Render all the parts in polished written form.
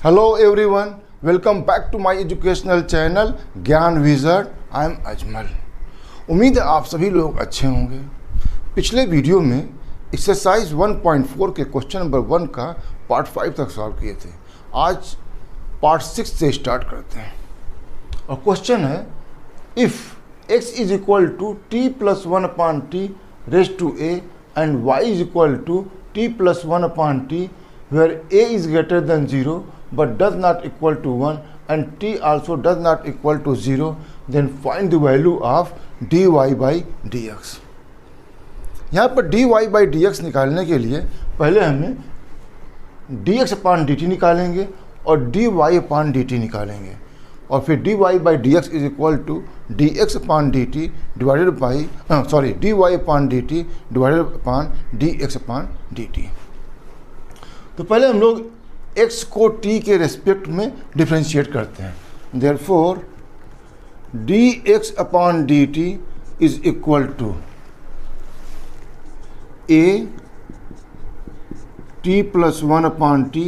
Hello everyone, welcome back to my educational channel ज्ञान wizard. I am Ajmal. उम्मीद है आप सभी लोग अच्छे होंगे। पिछले वीडियो में एक्सरसाइज 1.4 के क्वेश्चन नंबर 1 का पार्ट 5 तक सॉल्व किए थे। आज पार्ट 6 से स्टार्ट करते हैं और क्वेश्चन है if x is equal to t plus 1 upon t raise to a and y is equal to t plus 1 upon t where a is greater than 0 but does not equal to 1 and t also does not equal to 0, then find the value of dy by dx। यहाँ पर dy by dx निकालने के लिए पहले हमें dx upon dt निकालेंगे और dy upon dt निकालेंगे और फिर dy by dx is equal to dx upon dt divided by dy upon dt divided upon dx upon dt। तो पहले हम लोग x को t के रेस्पेक्ट में डिफ्रेंशिएट करते हैं। Therefore dx upon dt is equal to a t plus 1 upon t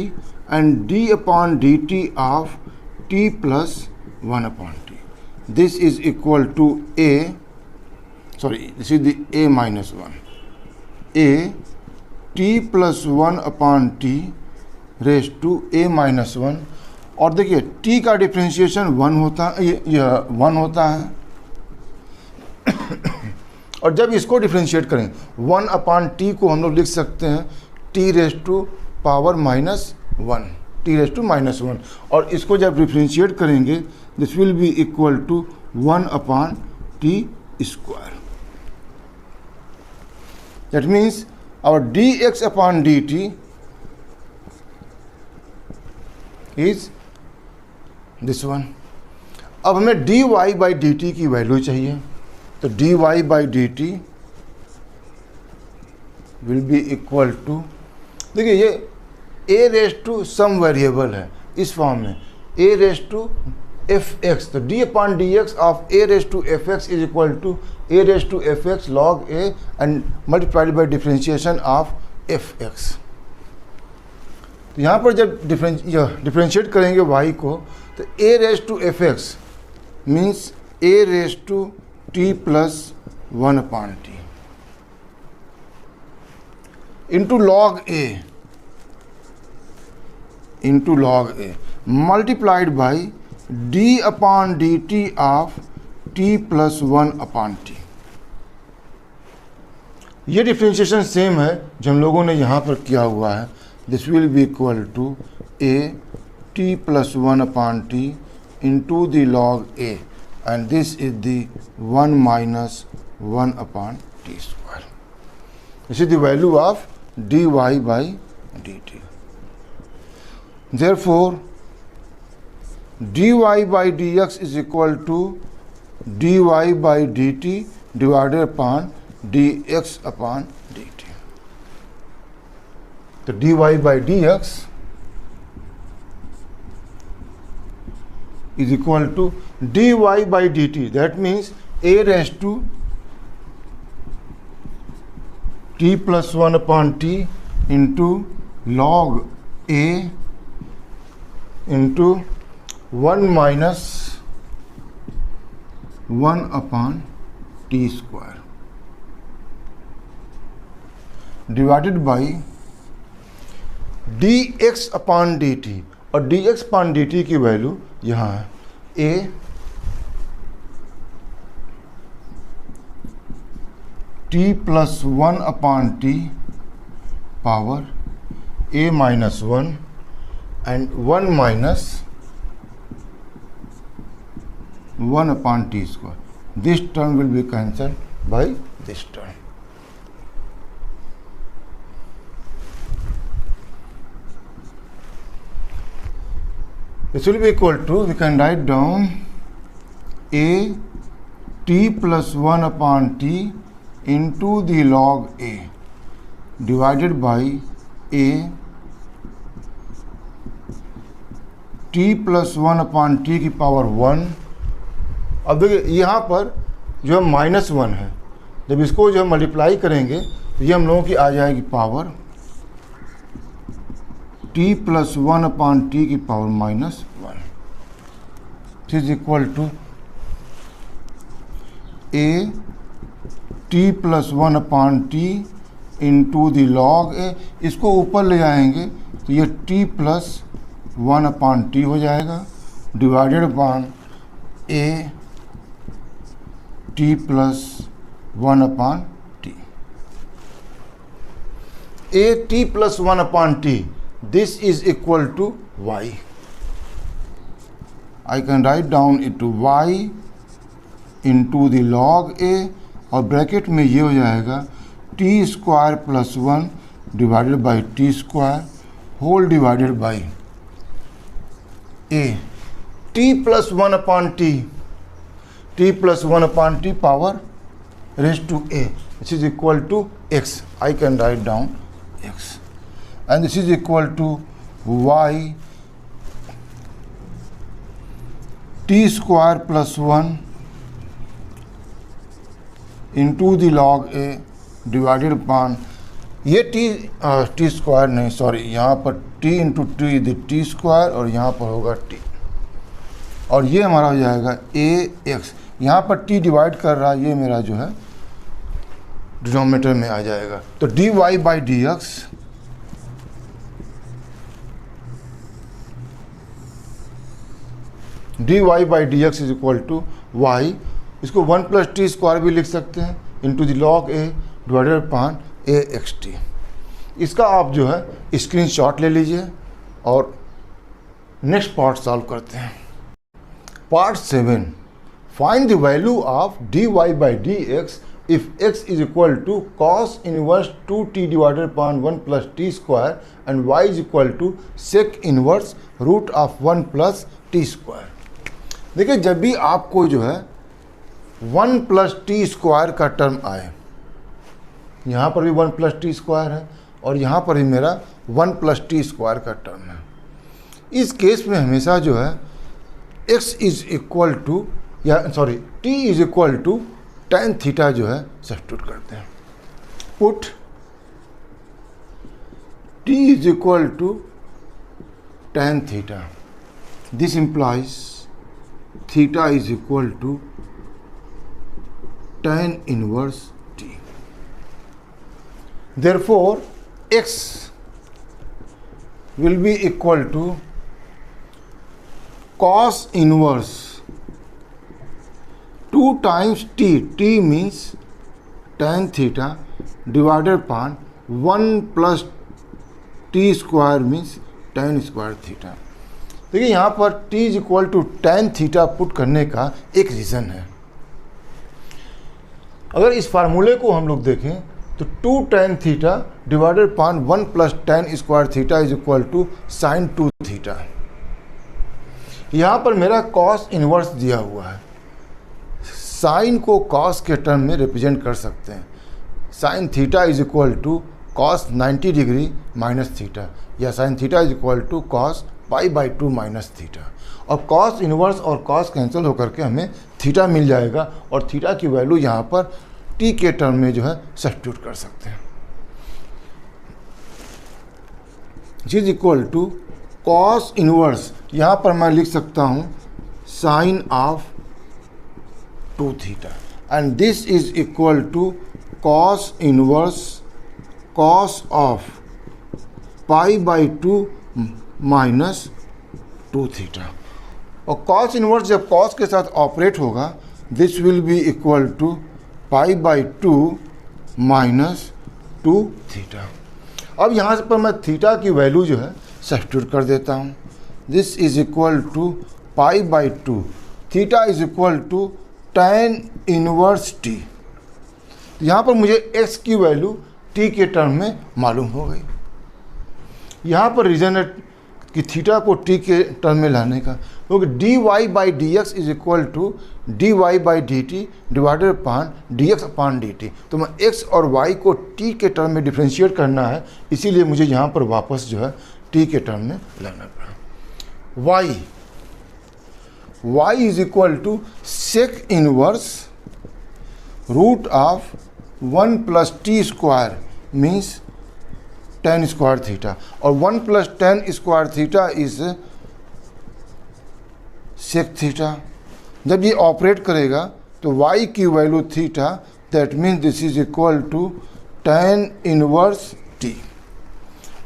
and d upon dt of t plus 1 upon t. This is equal to this is the a minus 1 a t plus 1 upon t raise to a minus 1। और देखिए t का differentiation 1 होता है, ये 1 होता है और जब इसको डिफ्रेंशिएट करें 1 अपॉन टी को हम लोग लिख सकते हैं t raise to power minus 1, t raise to minus 1। और इसको जब डिफ्रेंशिएट करेंगे this will be equal to 1 upon t square. That means our dx upon dt is this one। अब हमें dy by dt की वैल्यू चाहिए, तो dy by dt will be equal to, देखिए ये a raise to some variable है इस form में a रेज टू fx, तो d upon dx of a raise to fx is equal to a raise to fx log a and multiplied by differentiation of fx। तो यहाँ पर जब differentiate करेंगे y को तो a raise to fx means a raise to t plus 1 upon t into log a multiplied by d upon dt of t plus 1 upon t. ये differentiation same है जो हम लोगों ने यहाँ पर किया हुआ है। This will be equal to a t plus 1 upon t into the log a and this is the 1 minus 1 upon t square. This is the value of dy by dt। Therefore dy by dx is equal to dy by dt divided upon dx upon dt। तो dy by dx is equal to dy by dt, that means a raised to t plus 1 upon t into log a into 1 minus 1 upon t square divided by d x upon d t. और d x upon d t की value यहाँ है a t plus 1 upon t power a minus 1 and 1 minus 1 upon t square. This term will be cancelled by this term. This will be equal to, we can write down a t plus 1 upon t into the log a divided by a t plus 1 upon t की power 1। अब देखिए यहाँ पर जो है minus 1 है, जब इसको जो है मल्टीप्लाई करेंगे तो ये हम लोगों की आ जाएगी power t plus 1 upon t की power minus 1 is equal to a t plus 1 upon t into the log a. इसको ऊपर ले जाएंगे तो ये टी प्लस 1 अपान टी हो जाएगा divided upon a t plus 1 upon t. A t plus 1 upon t, this is equal to y. I can write down it two y into the log a, और bracket में ये हो जाएगा t square plus 1 divided by t square whole divided by a t plus 1 upon t, t plus 1 upon t power raise to a, this is equal to x. I can write down x and this is equal to y t square plus 1 into the log a divided upon ये t square नहीं, sorry, यहाँ पर t into t the t square और यहाँ पर होगा T, और ये हमारा हो जाएगा ए एक्स। यहाँ पर टी डिवाइड कर रहा है, ये मेरा जो है डिनोमिनेटर में आ जाएगा। तो d y by d x d y by d x is equal to y, इसको 1 प्लस टी स्क्वायर भी लिख सकते हैं into the log a divided upon a x t. इसका आप जो है स्क्रीनशॉट ले लीजिए और नेक्स्ट पार्ट सॉल्व करते हैं। Part 7, find the value of d y by d x if x is equal to cos inverse 2t divided upon 1 plus t square and y is equal to sec inverse root of 1 plus t square. देखिए, जब भी आपको जो है 1 plus t square का term आए, यहाँ पर भी 1 प्लस टी स्क्वायर है और यहाँ पर भी मेरा 1 प्लस टी स्क्वायर का टर्म है, इस केस में हमेशा जो है x इज इक्वल टू या sorry t is equal to tan theta जो है सब्स्टिट्यूट करते हैं। Put t is equal to tan theta, this implies theta is equal to tan inverse t. Therefore, x will be equal to cos inverse 2 times t. t means tan theta divided upon 1 plus t square means tan square theta. देखिए, यहाँ पर t is equal to tan theta put करने का एक reason है। अगर इस फार्मूले को हम लोग देखें तो 2 tan थीटा divided upon 1 plus tan square theta is equal to sine 2 theta. यहाँ पर मेरा कॉस इनवर्स दिया हुआ है, साइन को कॉस के टर्म में रिप्रेजेंट कर सकते हैं। Sine theta is equal to cos 90 degree minus theta, या sine theta is equal to cos pi by 2 minus theta, और कॉस इनवर्स और कॉस कैंसिल होकर के हमें थीटा मिल जाएगा, और थीटा की वैल्यू यहाँ पर टी के टर्म में जो है सब्स्टिट्यूट कर सकते हैं। Is equal to cos inverse, यहाँ पर मैं लिख सकता हूँ sine of 2 theta, and this is equal to cos inverse cos of pi by 2 minus 2 theta. और कॉस इनवर्स जब कॉस के साथ ऑपरेट होगा, this will be equal to pi by 2 minus 2 theta. अब यहाँ पर मैं थीटा की वैल्यू जो है सब्स्टिट्यूट कर देता हूँ। This is equal to pi by 2, theta is equal to tan inverse t. यहाँ पर मुझे x की वैल्यू t के टर्म में मालूम हो गई। यहाँ पर रीज़न है कि थीटा को t के टर्म में लाने का, क्योंकि d y by d x is equal to d y by d t divided upon d x upon d t. तो मैं x और y को t के टर्म में डिफ्रेंशिएट करना है, इसीलिए मुझे यहाँ पर वापस जो है t के टर्म में लाना पड़ा। y is equal to sec inverse root of 1 plus t square means tan square theta, और 1 plus tan square theta is sec theta. जब ये ऑपरेट करेगा तो y की value theta, that means this is equal to tan inverse t।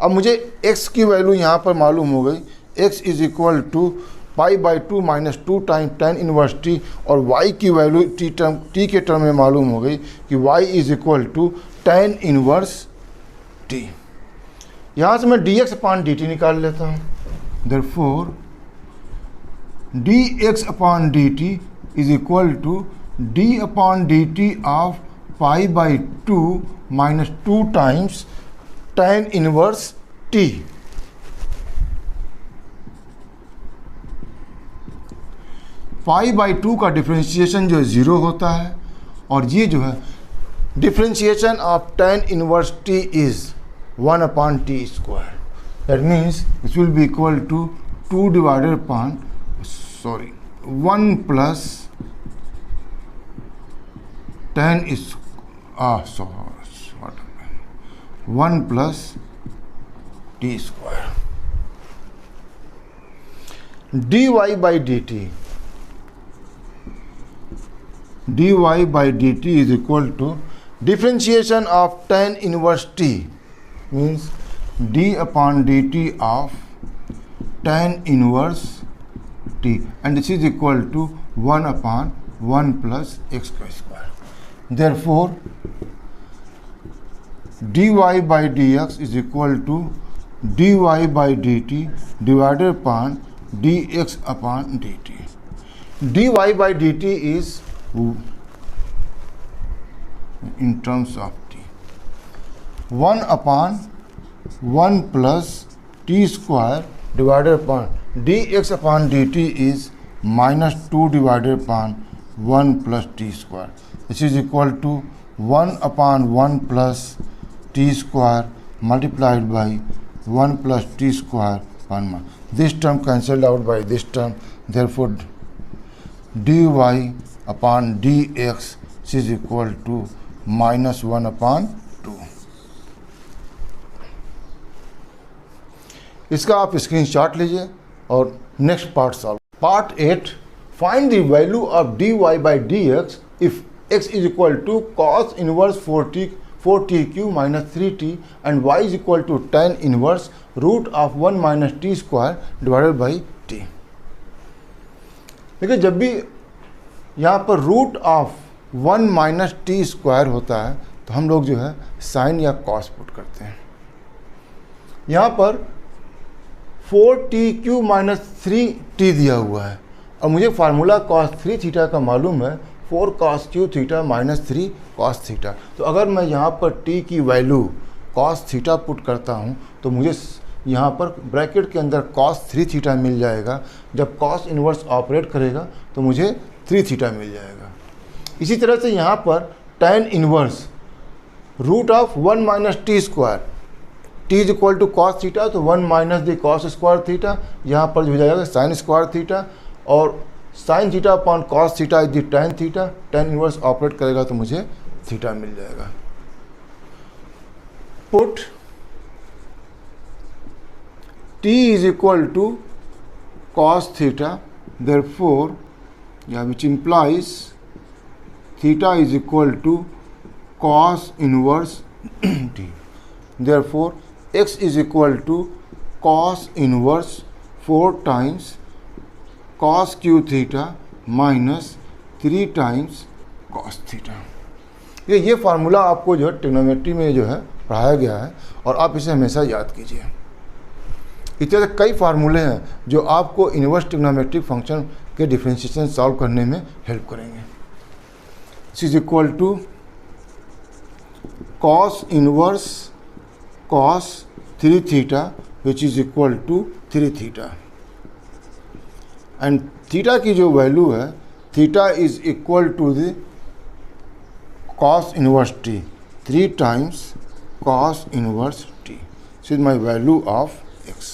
अब मुझे x की value यहाँ पर मालूम हो गई, x is equal to π/2 minus 2 time tan inverse t, और y की वैल्यू t के टर्म में मालूम हो गई कि y is equal to tan inverse t। यहाँ से मैं dx अपान dt निकाल लेता हूँ। Therefore dx upon dt is equal to d upon dt of π/2 minus 2 times tan inverse t। π/2 का डिफ्रेंशिएशन जो है 0 होता है, और ये जो है differentiation of tan inverse t is 1 upon t square. That means this will be equal to 2 divided upon 1 plus tan is 1 plus t square. dy by dt is equal to differentiation of tan inverse t, means d upon dt of tan inverse t, and this is equal to 1 upon 1 plus x square. Therefore dy by dx is equal to dy by dt divided upon dx upon dt. dy by dt is in terms of t 1 upon 1 plus t square divided upon dx upon dt is minus 2 divided upon 1 plus t square. This is equal to 1 upon 1 plus t square multiplied by 1 plus t square upon 1. This term cancelled out by this term. Therefore dy upon dx is equal to minus 1 upon 2. इसका आप screenshot लीजिए और next part solve. Part 8, find the value of dy by dx if x is equal to cos inverse 4t cube minus 3t and y is equal to tan inverse root of 1 minus t square divided by t। देखिए, जब भी यहाँ पर root of 1 minus t square होता है तो हम लोग जो है साइन या कॉस पुट करते हैं। यहाँ पर 4t³ माइनस 3t दिया हुआ है, और मुझे फार्मूला cos 3 थीटा का मालूम है, 4 cos Q theta minus 3 cos theta. तो अगर मैं यहाँ पर t की वैल्यू cos थीटा पुट करता हूँ तो मुझे यहाँ पर ब्रैकेट के अंदर cos 3 थीटा मिल जाएगा। जब cos इनवर्स ऑपरेट करेगा तो मुझे 3 थीटा मिल जाएगा। इसी तरह से यहाँ पर tan inverse root of 1 minus t square, t is equal to cos theta, तो 1 minus the cos square theta, यहाँ पर जो हो जाएगा साइन स्क्वायर थीटा, और sine theta upon cos theta is the tan theta. tan inverse operate करेगा तो मुझे थीटा मिल जाएगा। Put t is equal to cos theta, therefore which implies theta is equal to cos inverse t. Therefore x is equal to cos inverse 4 times cos q theta minus 3 times cos theta। ये formula आपको जो है trigonometry में जो है पढ़ाया गया है, और आप इसे हमेशा याद कीजिए। इस तरह से कई फार्मूले हैं जो आपको इनवर्स ट्रिग्नोमेट्रिक फंक्शन के डिफरेंशिएशन सॉल्व करने में हेल्प करेंगे। This is equal to cos inverse cos 3 theta which is equal to 3 theta, and theta की जो वैल्यू है, theta is equal to the cos inverse t, 3 times cos inverse t. This is my value of x।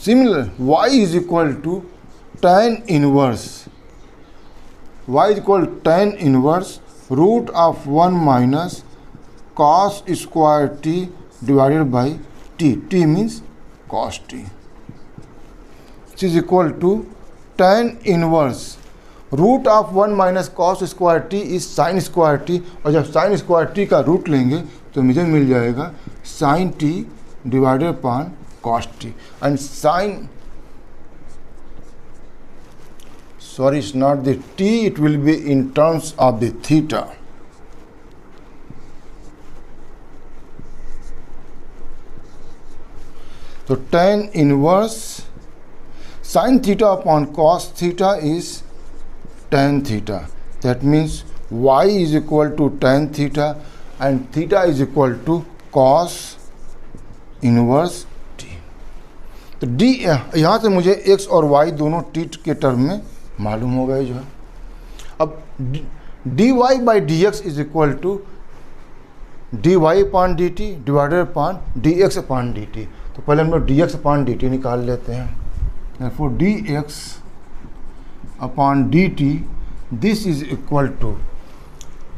Similar, y is equal to tan inverse, y is equal to tan inverse root of 1 minus cos square t divided by t, t means cos t, which is equal to tan inverse root of 1 minus cos square t is sine square t, और जब sine square t का root लेंगे तो मुझे मिल जाएगा sine t divided upon cos t, and sine, sorry, it's not the t, it will be in terms of the theta. So tan inverse sin theta upon cos theta is tan theta. That means y is equal to tan theta and theta is equal to cos inverse t. तो d यहाँ से मुझे x और y दोनों t के term में मालूम हो गए जो है। अब dy by d x is equal to dy upon d t divided upon d x upon d t. तो पहले हम लोग d x upon d t निकाल लेते हैं। therefore d x upon d t this is equal to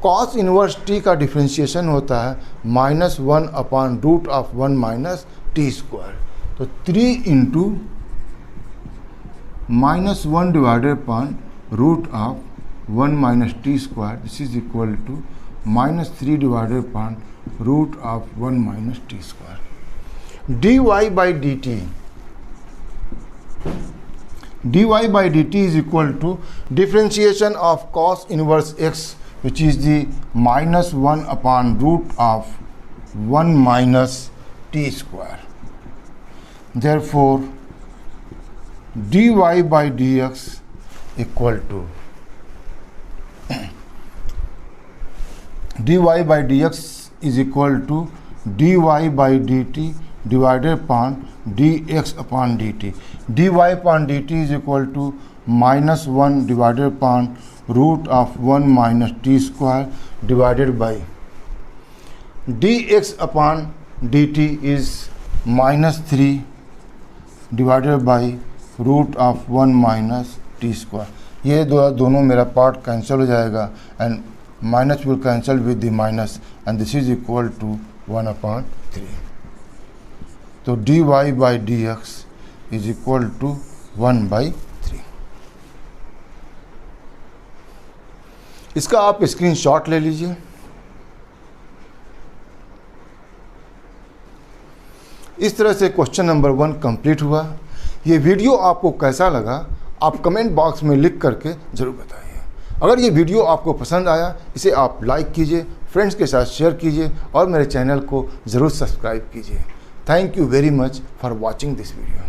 cos inverse t का differentiation होता है -1 upon root of 1 minus t square. तो 3 into -1 divided upon root of 1 minus t square, this is equal to -3 divided upon root of 1 minus t square. dy by d t, dy by d t is equal to differentiation of cos inverse x which is the -1 upon root of 1 minus t square. Therefore dy by dx equal to dy by dx is equal to dy by dt divided upon dx upon dt. dy upon dt is equal to -1 divided upon root of 1 minus t square divided by dx upon dt is -3 divided by root of 1 minus t square. ये दोनों मेरा part cancel हो जाएगा and minus will cancel with the minus and this is equal to 1/3। तो dy by d x is equal to 1/3। इसका आप screenshot ले लीजिए। इस तरह से क्वेश्चन नंबर 1 कंप्लीट हुआ। ये वीडियो आपको कैसा लगा आप कमेंट बॉक्स में लिख करके ज़रूर बताइए। अगर ये वीडियो आपको पसंद आया इसे आप लाइक कीजिए, फ्रेंड्स के साथ शेयर कीजिए और मेरे चैनल को ज़रूर सब्सक्राइब कीजिए। Thank you very much for watching this video.